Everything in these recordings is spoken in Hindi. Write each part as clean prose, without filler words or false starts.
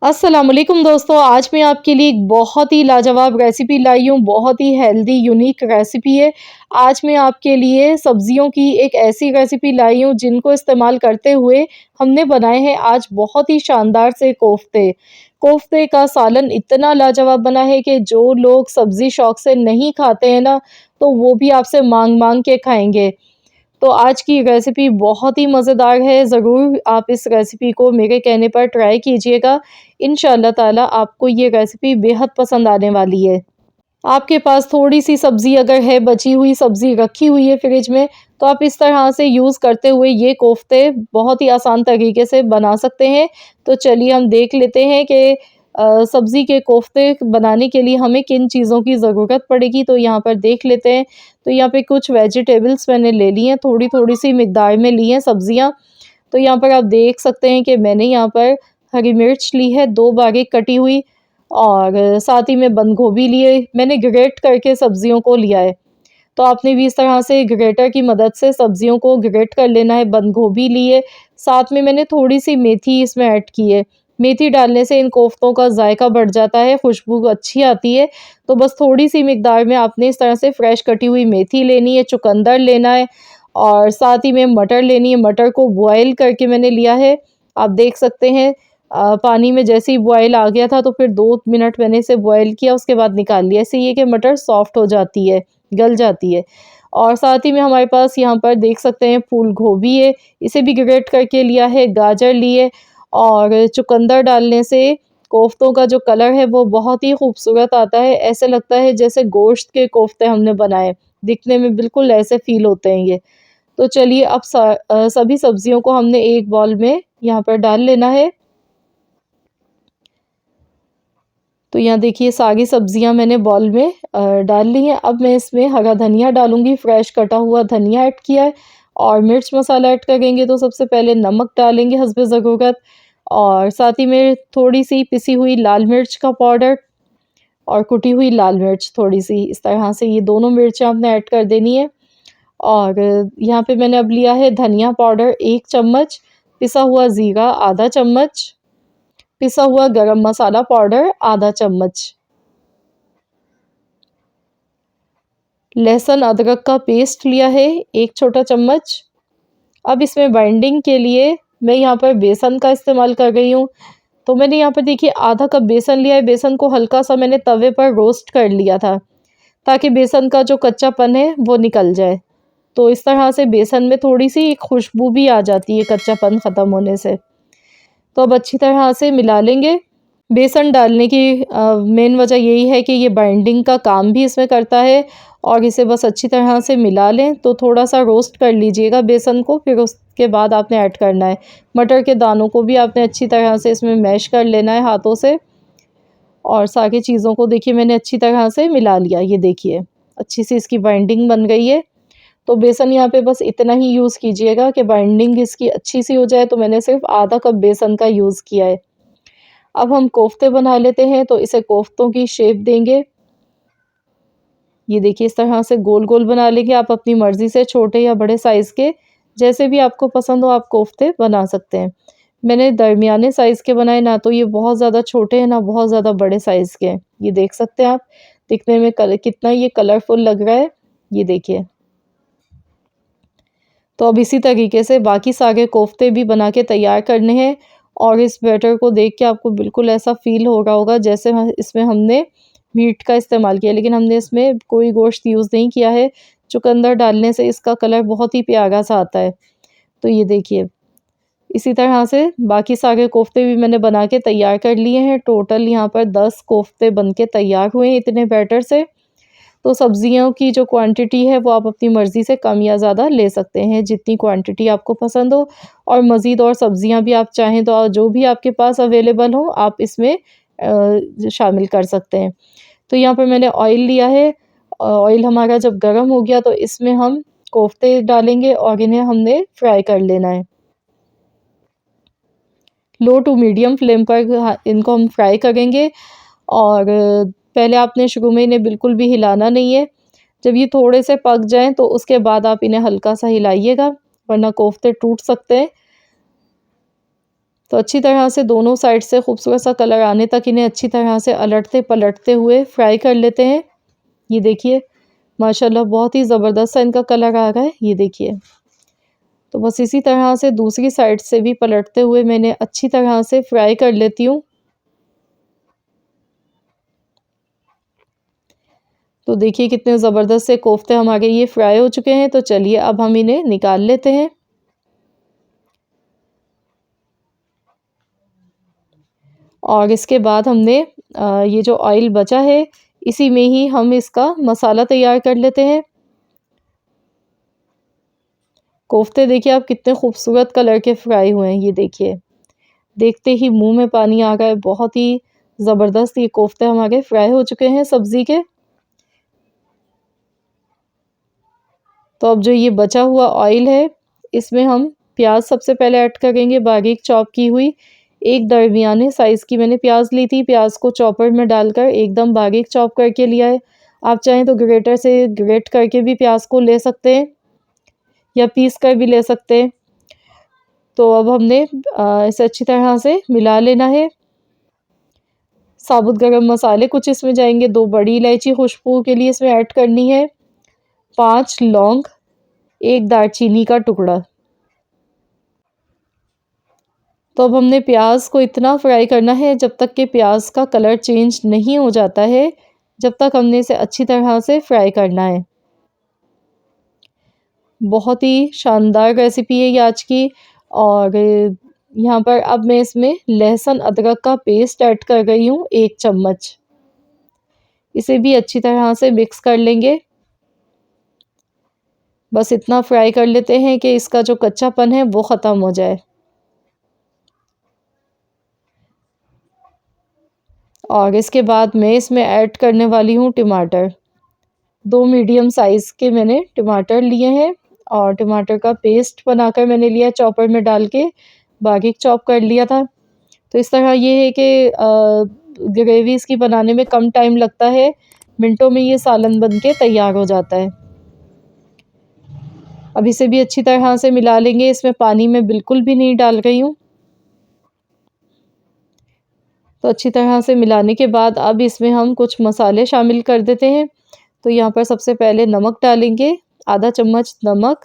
अस्सलाम वालेकुम दोस्तों, आज मैं आपके लिए एक बहुत ही लाजवाब रेसिपी लाई हूँ, बहुत ही हेल्दी यूनिक रेसिपी है। आज मैं आपके लिए सब्जियों की एक ऐसी रेसिपी लाई हूँ जिनको इस्तेमाल करते हुए हमने बनाए हैं आज बहुत ही शानदार से कोफ्ते। कोफ्ते का सालन इतना लाजवाब बना है कि जो लोग सब्ज़ी शौक से नहीं खाते हैं ना, तो वो भी आपसे माँग-माँग के खाएँगे। तो आज की रेसिपी बहुत ही मज़ेदार है, ज़रूर आप इस रेसिपी को मेरे कहने पर ट्राई कीजिएगा। इंशाअल्लाह ताला आपको ये रेसिपी बेहद पसंद आने वाली है। आपके पास थोड़ी-सी सब्ज़ी अगर है, बची हुई सब्ज़ी रखी हुई है फ्रिज में, तो आप इस तरह से यूज़ करते हुए ये कोफ्ते बहुत ही आसान तरीके से बना सकते हैं। तो चलिए हम देख लेते हैं कि सब्ज़ी के कोफ्ते बनाने के लिए हमें किन चीज़ों की ज़रूरत पड़ेगी, तो यहाँ पर देख लेते हैं। तो यहाँ पे कुछ वेजिटेबल्स मैंने ले ली हैं, थोड़ी-थोड़ी सी मिकदार में ली हैं सब्ज़ियाँ। तो यहाँ पर आप देख सकते हैं कि मैंने यहाँ पर हरी मिर्च ली है 2 बारीक कटी हुई और साथ ही में बंद गोभी लिए। मैंने ग्रेट करके सब्जियों को लिया है। तो आपने भी इस तरह से ग्रेटर की मदद से सब्जियों को ग्रेट कर लेना है। बंद गोभी लिए, साथ में मैंने थोड़ी-सी मेथी इसमें ऐड की है। मेथी डालने से इन कोफ्तों का जायका बढ़ जाता है, खुशबू अच्छी आती है। तो बस थोड़ी-सी मिकदार में आपने इस तरह से फ्रेश कटी हुई मेथी लेनी है, चुकंदर लेना है और साथ ही में मटर लेनी है। मटर को बॉयल करके मैंने लिया है। आप देख सकते हैं पानी में जैसे ही बॉयल आ गया था तो फिर 2 मिनट मैंने इसे बॉयल किया, उसके बाद निकाल लिया। इससे ये कि मटर सॉफ्ट हो जाती है, गल जाती है। और साथ ही में हमारे पास यहाँ पर देख सकते हैं फूल गोभी है, इसे भी ग्रेट करके लिया है, गाजर लिए और चुकंदर डालने से कोफ्तों का जो कलर है वो बहुत ही खूबसूरत आता है। ऐसे लगता है जैसे गोश्त के कोफ्ते हमने बनाए, दिखने में बिल्कुल ऐसे फ़ील होते हैं ये। तो चलिए अब सभी सब्जियों को हमने एक बाउल में यहाँ पर डाल लेना है। तो यहाँ देखिए सारी सब्जियाँ मैंने बाउल में डाल ली हैं। अब मैं इसमें हरा धनिया डालूँगी, फ्रेश कटा हुआ धनिया ऐड किया है और मिर्च मसाला ऐड करेंगे तो सबसे पहले नमक डालेंगे हस्बे ज़रूरत और साथ ही में थोड़ी-सी पिसी हुई लाल मिर्च का पाउडर और कुटी हुई लाल मिर्च थोड़ी-सी, इस तरह से ये दोनों मिर्चें आपने ऐड कर देनी है। और यहाँ पे मैंने अब लिया है धनिया पाउडर 1 चम्मच, पिसा हुआ ज़ीरा आधा चम्मच, पिसा हुआ गरम मसाला पाउडर आधा चम्मच, लहसुन अदरक का पेस्ट लिया है 1 छोटा चम्मच। अब इसमें बाइंडिंग के लिए मैं यहाँ पर बेसन का इस्तेमाल कर रही हूँ। तो मैंने यहाँ पर देखिए आधा कप बेसन लिया है, बेसन को हल्का-सा मैंने तवे पर रोस्ट कर लिया था, ताकि बेसन का जो कच्चापन है वो निकल जाए। तो इस तरह से बेसन में थोड़ी-सी खुशबू भी आ जाती है कच्चापन ख़त्म होने से। तो अब अच्छी तरह से मिला लेंगे। बेसन डालने की मेन वजह यही है कि ये बाइंडिंग का काम भी इसमें करता है और इसे बस अच्छी तरह से मिला लें। तो थोड़ा-सा रोस्ट कर लीजिएगा बेसन को, फिर उसके बाद आपने ऐड करना है। मटर के दानों को भी आपने अच्छी तरह से इसमें मैश कर लेना है हाथों से और सारी चीज़ों को देखिए मैंने अच्छी तरह से मिला लिया। ये देखिए, अच्छी-सी इसकी बाइंडिंग बन गई है। तो बेसन यहाँ पे बस इतना ही यूज़ कीजिएगा कि बाइंडिंग इसकी अच्छी-सी हो जाए, तो मैंने सिर्फ़ आधा कप बेसन का यूज़ किया है। अब हम कोफ्ते बना लेते हैं, तो इसे कोफ्तों की शेप देंगे। ये देखिए इस तरह से गोल-गोल बना लेंगे, आप अपनी मर्ज़ी से छोटे या बड़े साइज़ के, जैसे भी आपको पसंद हो आप कोफ्ते बना सकते हैं। मैंने दरमियाने साइज़ के बनाए, ना तो ये बहुत ज़्यादा छोटे हैं, ना बहुत ज़्यादा बड़े साइज़ के हैं। ये देख सकते हैं आप, दिखने में कितना ये कलरफुल लग रहा है, ये देखिए। तो अब इसी तरीके से बाकी सारे कोफ्ते भी बना के तैयार करने हैं और इस बैटर को देख के आपको बिल्कुल ऐसा फ़ील हो रहा होगा जैसे इसमें हमने मीट का इस्तेमाल किया, लेकिन हमने इसमें कोई गोश्त यूज़ नहीं किया है। चुकंदर डालने से इसका कलर बहुत ही प्यारा-सा आता है। तो ये देखिए, इसी तरह से बाकी सारे कोफ्ते भी मैंने बना के तैयार कर लिए हैं। टोटल यहाँ पर 10 कोफ्ते बन के तैयार हुए हैं इतने बैटर से। तो सब्जियों की जो क्वांटिटी है वो आप अपनी मर्ज़ी से कम या ज़्यादा ले सकते हैं, जितनी क्वांटिटी आपको पसंद हो और मज़ीद और सब्जियां भी आप चाहें तो जो भी आपके पास अवेलेबल हो आप इसमें शामिल कर सकते हैं। तो यहाँ पर मैंने ऑयल लिया है। ऑयल हमारा जब गर्म हो गया तो इसमें हम कोफ्ते डालेंगे और इन्हें हमने फ्राई कर लेना है। लो टू मीडियम फ्लेम पर इनको हम फ्राई करेंगे और पहले आपने शुरू में इन्हें बिल्कुल भी हिलाना नहीं है। जब ये थोड़े से पक जाएँ तो उसके बाद आप इन्हें हल्का-सा हिलाइएगा, वरना कोफ्ते टूट सकते हैं। तो अच्छी तरह से दोनों साइड से खूबसूरत सा कलर आने तक इन्हें अच्छी तरह से अलटते-पलटते हुए फ्राई कर लेते हैं। ये देखिए माशाल्लाह बहुत ही ज़बरदस्त सा इनका कलर आ रहा है, ये देखिए। तो बस इसी तरह से दूसरी साइड से भी पलटते हुए मैंने अच्छी तरह से फ्राई कर लेती हूँ। तो देखिए कितने ज़बरदस्त से कोफ्ते हमारे ये फ्राई हो चुके हैं। तो चलिए अब हम इन्हें निकाल लेते हैं। और इसके बाद हमने ये जो ऑयल बचा है इसी में ही हम इसका मसाला तैयार कर लेते हैं। कोफ्ते देखिए आप कितने खूबसूरत कलर के फ्राई हुए हैं, ये देखिए। देखते ही मुँह में पानी आ गया है, बहुत ही ज़बरदस्त ये कोफ्ते हमारे फ्राई हो चुके हैं सब्ज़ी के। तो अब जो ये बचा हुआ ऑयल है, इसमें हम प्याज़ सबसे पहले ऐड करेंगे, बारीक चॉप की हुई। एक दरमियाने साइज़ की मैंने प्याज़ ली थी, प्याज़ को चॉपर में डालकर एकदम बारीक चॉप करके लिया है। आप चाहें तो ग्रेटर से ग्रेट करके भी प्याज़ को ले सकते हैं या पीस कर भी ले सकते हैं। तो अब हमने इसे अच्छी तरह से मिला लेना है। साबुत गरम मसाले कुछ इसमें जाएँगे, 2 बड़ी इलायची खुशबू के लिए इसमें ऐड करनी है, 5 लौंग, 1 दालचीनी का टुकड़ा। तो अब हमने प्याज़ को इतना फ्राई करना है जब तक कि प्याज़ का कलर चेंज नहीं हो जाता है, जब तक हमने इसे अच्छी तरह से फ्राई करना है। बहुत ही शानदार रेसिपी है ये आज की। और यहाँ पर अब मैं इसमें लहसुन अदरक का पेस्ट ऐड कर रही हूँ 1 चम्मच। इसे भी अच्छी तरह से मिक्स कर लेंगे। बस इतना फ्राई कर लेते हैं कि इसका जो कच्चापन है वो ख़त्म हो जाए। और इसके बाद मैं इसमें ऐड करने वाली हूँ टमाटर। 2 मीडियम साइज़ के मैंने टमाटर लिए हैं और टमाटर का पेस्ट बनाकर मैंने लिया, चॉपर में डाल के बारीक चॉप कर लिया था। तो इस तरह ये है कि ग्रेवी इसकी बनाने में कम टाइम लगता है, मिनटों में ये सालन बन के तैयार हो जाता है। अब इसे भी अच्छी तरह से मिला लेंगे, इसमें पानी मैं बिल्कुल भी नहीं डाल रही हूँ। तो अच्छी तरह से मिलाने के बाद अब इसमें हम कुछ मसाले शामिल कर देते हैं। तो यहाँ पर सबसे पहले नमक डालेंगे, आधा चम्मच नमक,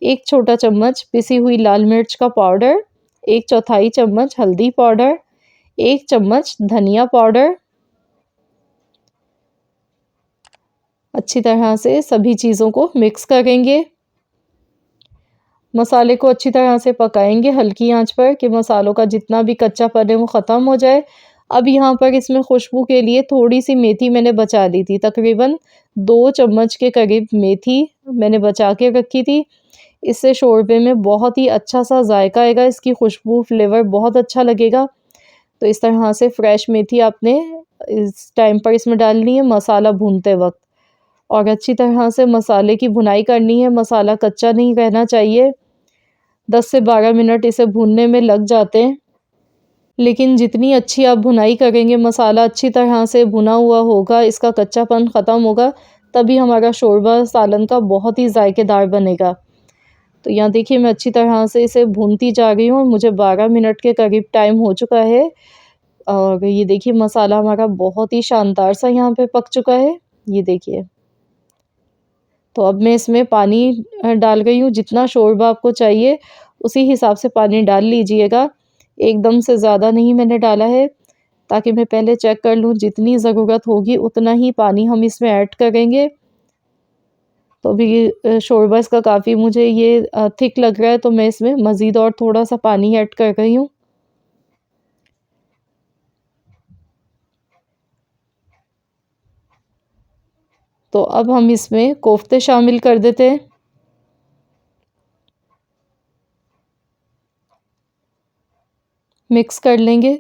1 छोटा चम्मच पिसी हुई लाल मिर्च का पाउडर, 1 चौथाई चम्मच हल्दी पाउडर, 1 चम्मच धनिया पाउडर। अच्छी तरह से सभी चीज़ों को मिक्स करेंगे। मसाले को अच्छी तरह से पकाएँगे हल्की आँच पर कि मसालों का जितना भी कच्चापन है वो ख़त्म हो जाए। अब यहाँ पर इसमें खुशबू के लिए थोड़ी-सी मेथी मैंने बचा ली थी, तकरीबन 2 चम्मच के करीब मेथी मैंने बचा के रखी थी। इससे शोरबे में बहुत ही अच्छा-सा ज़ायका आएगा, इसकी खुशबू फ्लेवर बहुत अच्छा लगेगा। तो इस तरह से फ्रेश मेथी आपने इस टाइम पर इसमें डालनी है मसाला भूनते वक़्त। और अच्छी तरह से मसाले की भुनाई करनी है, मसाला कच्चा नहीं रहना चाहिए। 10 से 12 मिनट इसे भूनने में लग जाते हैं। लेकिन जितनी अच्छी आप भुनाई करेंगे, मसाला अच्छी तरह से भुना हुआ होगा, इसका कच्चापन ख़त्म होगा, तभी हमारा शोरबा सालन का बहुत ही ज़ायकेदार बनेगा। तो यहाँ देखिए मैं अच्छी तरह से इसे भूनती जा रही हूँ और मुझे 12 मिनट के करीब टाइम हो चुका है। और ये देखिए मसाला हमारा बहुत ही शानदार सा यहाँ पे पक चुका है, ये देखिए। तो अब मैं इसमें पानी डाल रही हूँ, जितना शोरबा आपको चाहिए उसी हिसाब से पानी डाल लीजिएगा। एकदम से ज़्यादा नहीं मैंने डाला है, ताकि मैं पहले चेक कर लूँ जितनी ज़रूरत होगी उतना ही पानी हम इसमें ऐड करेंगे। तो अभी शोरबा इसका काफ़ी मुझे ये थिक लग रहा है, तो मैं इसमें मज़ीद और थोड़ा-सा पानी ऐड कर रही हूँ। तो अब हम इसमें कोफ्ते शामिल कर देते हैं। मिक्स कर लेंगे।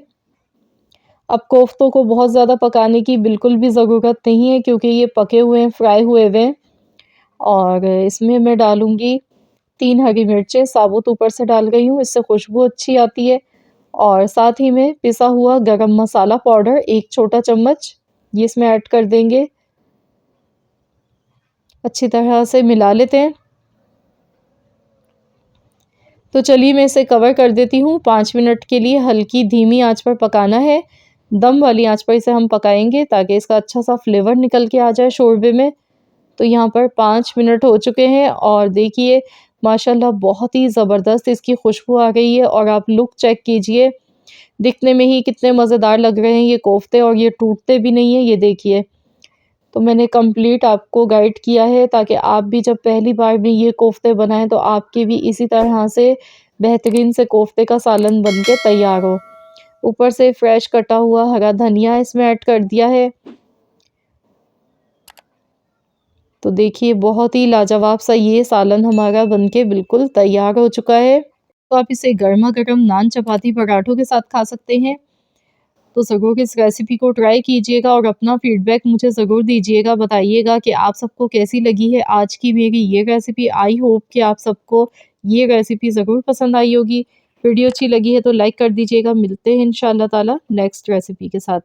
अब कोफ्तों को बहुत ज़्यादा पकाने की बिल्कुल भी ज़रूरत नहीं है, क्योंकि ये पके हुए हैं, फ्राई हुए हुए हैं। और इसमें मैं डालूँगी 3 हरी मिर्चें साबुत ऊपर से डाल रही हूँ, इससे खुशबू अच्छी आती है। और साथ ही में पिसा हुआ गरम मसाला पाउडर 1 छोटा चम्मच, ये इसमें ऐड कर देंगे। अच्छी तरह से मिला लेते हैं। तो चलिए मैं इसे कवर कर देती हूँ। 5 मिनट के लिए हल्की धीमी आंच पर पकाना है। दम वाली आंच पर इसे हम पकाएंगे ताकि इसका अच्छा सा फ्लेवर निकल के आ जाए शोरबे में। तो यहाँ पर 5 मिनट हो चुके हैं और देखिए माशाल्लाह बहुत ही ज़बरदस्त इसकी खुशबू आ गई है। और आप लुक चेक कीजिए, दिखने में ही कितने मज़ेदार लग रहे हैं ये कोफ्ते, और ये टूटते भी नहीं है, ये देखिए। तो मैंने कंप्लीट आपको गाइड किया है ताकि आप भी जब पहली बार भी ये कोफ्ते बनाएं तो आपके भी इसी तरह से बेहतरीन से कोफ्ते का सालन बन के तैयार हो। ऊपर से फ्रेश कटा हुआ हरा धनिया इसमें ऐड कर दिया है। तो देखिए बहुत ही लाजवाब सा ये सालन हमारा बनके बिल्कुल तैयार हो चुका है। तो आप इसे गर्मा-गर्म नान, चपाती, पराठों के साथ खा सकते हैं। तो ज़रूर इस रेसिपी को ट्राई कीजिएगा और अपना फीडबैक मुझे ज़रूर दीजिएगा। बताइएगा कि आप सबको कैसी लगी है आज की मेरी ये रेसिपी। आई होप कि आप सबको ये रेसिपी ज़रूर पसंद आई होगी। वीडियो अच्छी लगी है तो लाइक कर दीजिएगा। मिलते हैं इंशाअल्लाह ताला नेक्स्ट रेसिपी के साथ।